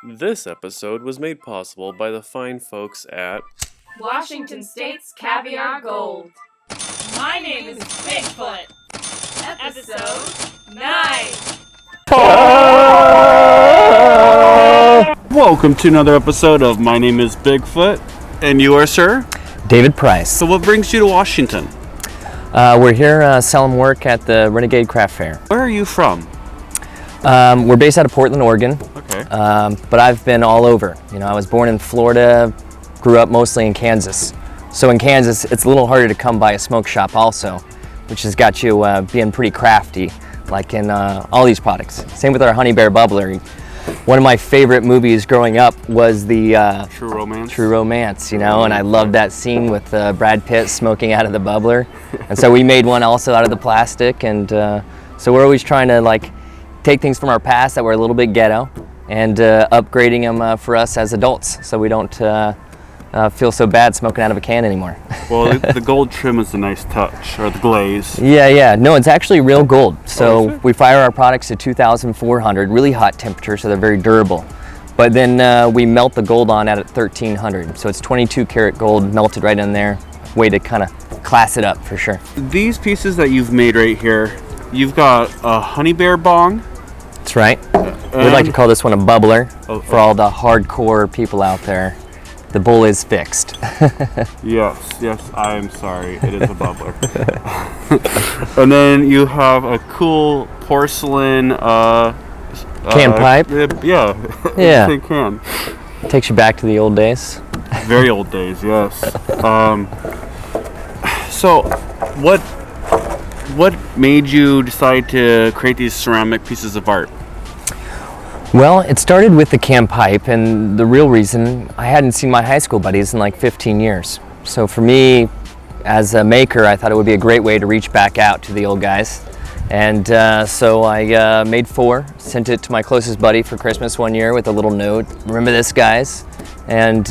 This episode was made possible by the fine folks at Washington State's Caviar Gold. My name is Bigfoot. Episode 9. Welcome to another episode of My Name is Bigfoot. And you are, sir? David Price. So what brings you to Washington? We're here selling work at the Renegade Craft Fair. Where are you from? We're based out of Portland, Oregon. Okay. But I've been all over. You know, I was born in Florida, grew up mostly in Kansas. So in Kansas, it's a little harder to come by a smoke shop also, which has got you being pretty crafty, like in all these products. Same with our Honey Bear Bubbler. One of my favorite movies growing up was the True Romance. True Romance, you know, and I loved that scene with Brad Pitt smoking out of the bubbler. And so we made one also out of the plastic, and so we're always trying to like take things from our past that were a little bit ghetto and upgrading them for us as adults, so we don't feel so bad smoking out of a can anymore. Well, the gold trim is a nice touch, or the glaze. Yeah. No, it's actually real gold. So we fire our products to 2,400, really hot temperature, so they're very durable. But then we melt the gold on at 1,300. So it's 22 karat gold melted right in there. Way to kind of class it up for sure. These pieces that you've made right here, you've got a Honey Bear bong. That's right. We'd like to call this one a bubbler for all the hardcore people out there. The bowl is fixed. Yes, I am sorry. It is a bubbler. And then you have a cool porcelain can pipe. Yeah. Can. Takes you back to the old days. Very old days, yes. So, what made you decide to create these ceramic pieces of art? Well, it started with the can pipe, and the real reason, I hadn't seen my high school buddies in like 15 years. So for me, as a maker, I thought it would be a great way to reach back out to the old guys. And so I made 4, sent it to my closest buddy for Christmas one year with a little note, remember this, guys? And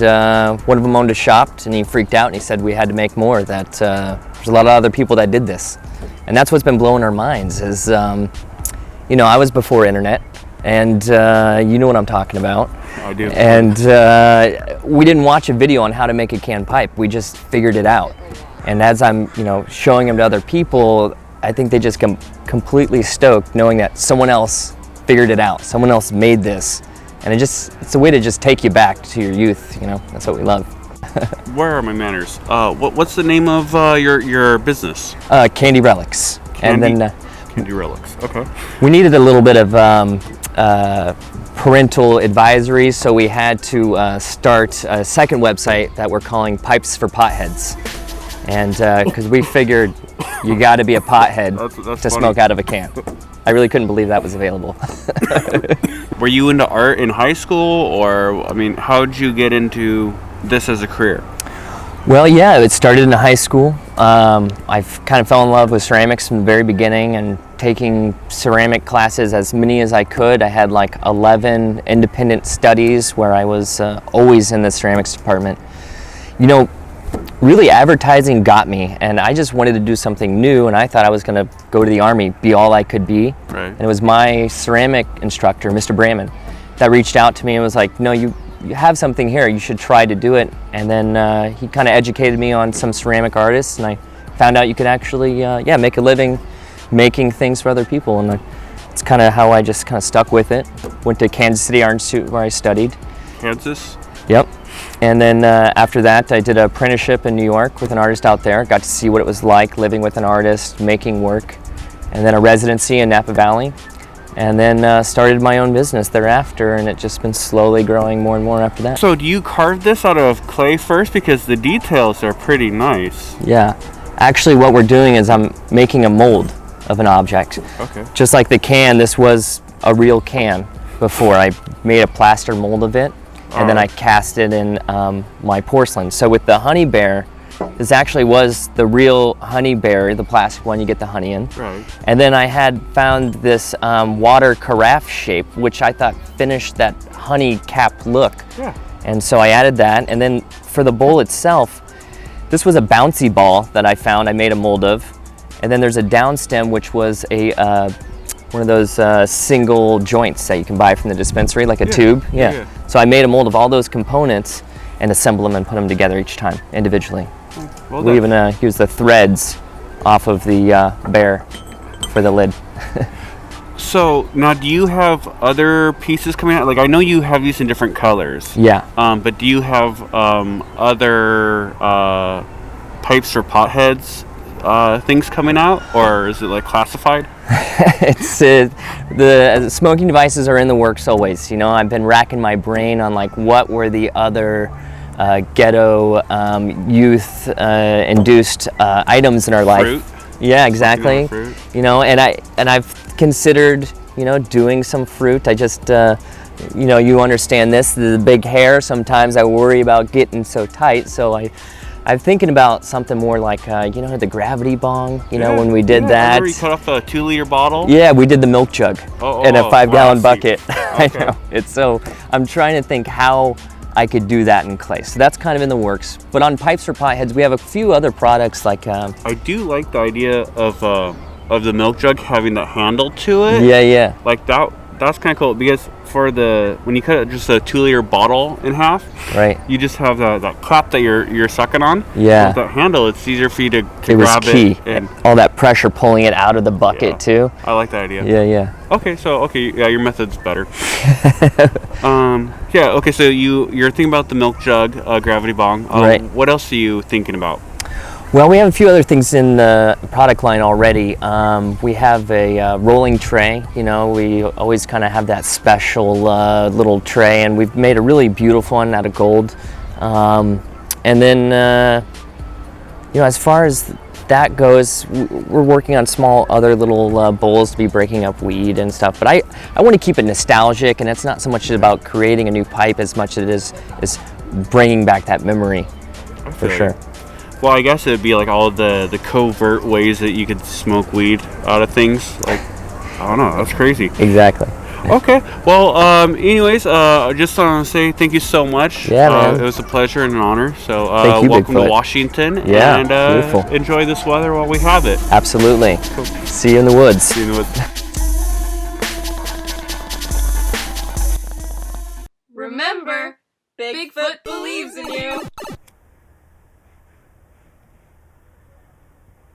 one of them owned a shop, and he freaked out and he said we had to make more, that there's a lot of other people that did this. And that's what's been blowing our minds is, you know, I was before internet. And you know what I'm talking about. I do. And we didn't watch a video on how to make a can pipe. We just figured it out. And as I'm, you know, showing them to other people, I think they just come completely stoked knowing that someone else figured it out. Someone else made this. And it's a way to just take you back to your youth. You know, that's what we love. Where are my manners? What's the name of your business? Candy Relics. Candy Relics. Okay. We needed a little bit of parental advisory, so we had to start a second website that we're calling Pipes for Potheads. And because we figured you got to be a pothead that's to funny. smoke out of a can. I really couldn't believe that was available. Were you into art in high school, or, I mean, how did you get into this as a career? Well, yeah, it started in high school. I kind of fell in love with ceramics from the very beginning and taking ceramic classes as many as I could. I had like 11 independent studies where I was always in the ceramics department. You know, really advertising got me, and I just wanted to do something new, and I thought I was going to go to the Army, be all I could be. Right. And it was my ceramic instructor, Mr. Bramman, that reached out to me and was like, no, you have something here, you should try to do it. And then he kind of educated me on some ceramic artists, and I found out you could actually make a living making things for other people, and it's kind of how I just kind of stuck with it. Went to Kansas City Art Institute where I studied. Kansas? Yep. And then after that I did an apprenticeship in New York with an artist out there, got to see what it was like living with an artist, making work, and then a residency in Napa Valley. And then started my own business thereafter, and it's just been slowly growing more and more after that. So do you carve this out of clay first? Because the details are pretty nice. Yeah. Actually, what we're doing is I'm making a mold of an object. Okay. Just like the can, this was a real can before. I made a plaster mold of it, and then I cast it in my porcelain. So with the Honey Bear, this actually was the real Honey Bear, the plastic one you get the honey in. Right. And then I had found this water carafe shape, which I thought finished that honey cap look. Yeah. And so I added that. And then for the bowl itself, this was a bouncy ball that I found, I made a mold of. And then there's a down stem, which was a one of those single joints that you can buy from the dispensary, like a tube. Yeah. So I made a mold of all those components and assemble them and put them together each time individually. Well We even use the threads off of the bear for the lid. So now, do you have other pieces coming out? Like, I know you have these in different colors. Yeah. But do you have other pipes or potheads things coming out, or is it like classified? It's the smoking devices are in the works always. You know, I've been racking my brain on like what were the other ghetto youth induced items in our life. Fruit? Yeah, exactly. Fruit. You know, and I've considered, you know, doing some fruit. I just you know, you understand this, the big hair, sometimes I worry about getting so tight, so I'm thinking about something more like, you know, the gravity bong, you know, when we did that. Remember you cut off the 2-liter bottle? Yeah, we did the milk jug in a 5-gallon bucket. I Okay. know. It's so, I'm trying to think how I could do that in clay. So that's kind of in the works. But on pipes or potheads, we have a few other products like... I do like the idea of the milk jug having the handle to it. Yeah. Like that's kind of cool, because for when you cut just a 2-liter bottle in half, Right. you just have that clap that you're sucking on. Yeah. With that handle, it's easier for you to It was grab key. it. And All that pressure pulling it out of the bucket too. I like that idea. Yeah. Okay, yeah, your method's better. Okay, so you're thinking about the milk jug, gravity bong. Right. What else are you thinking about? Well, we have a few other things in the product line already. We have a rolling tray. You know, we always kind of have that special little tray, and we've made a really beautiful one out of gold. And then, you know, as far as that goes, we're working on small other little bowls to be breaking up weed and stuff. But I want to keep it nostalgic, and it's not so much about creating a new pipe as much as it is bringing back that memory, for sure. Well, I guess it'd be like all the covert ways that you could smoke weed out of things. Like, I don't know, that's crazy. Exactly. Okay. Well, anyways, I just want to say thank you so much. Yeah, man. It was a pleasure and an honor. So, Thank you, welcome Bigfoot. to Washington. Yeah, and beautiful. Enjoy this weather while we have it. Absolutely. Cool. See you in the woods. See you in the woods. Remember, Bigfoot believes in you.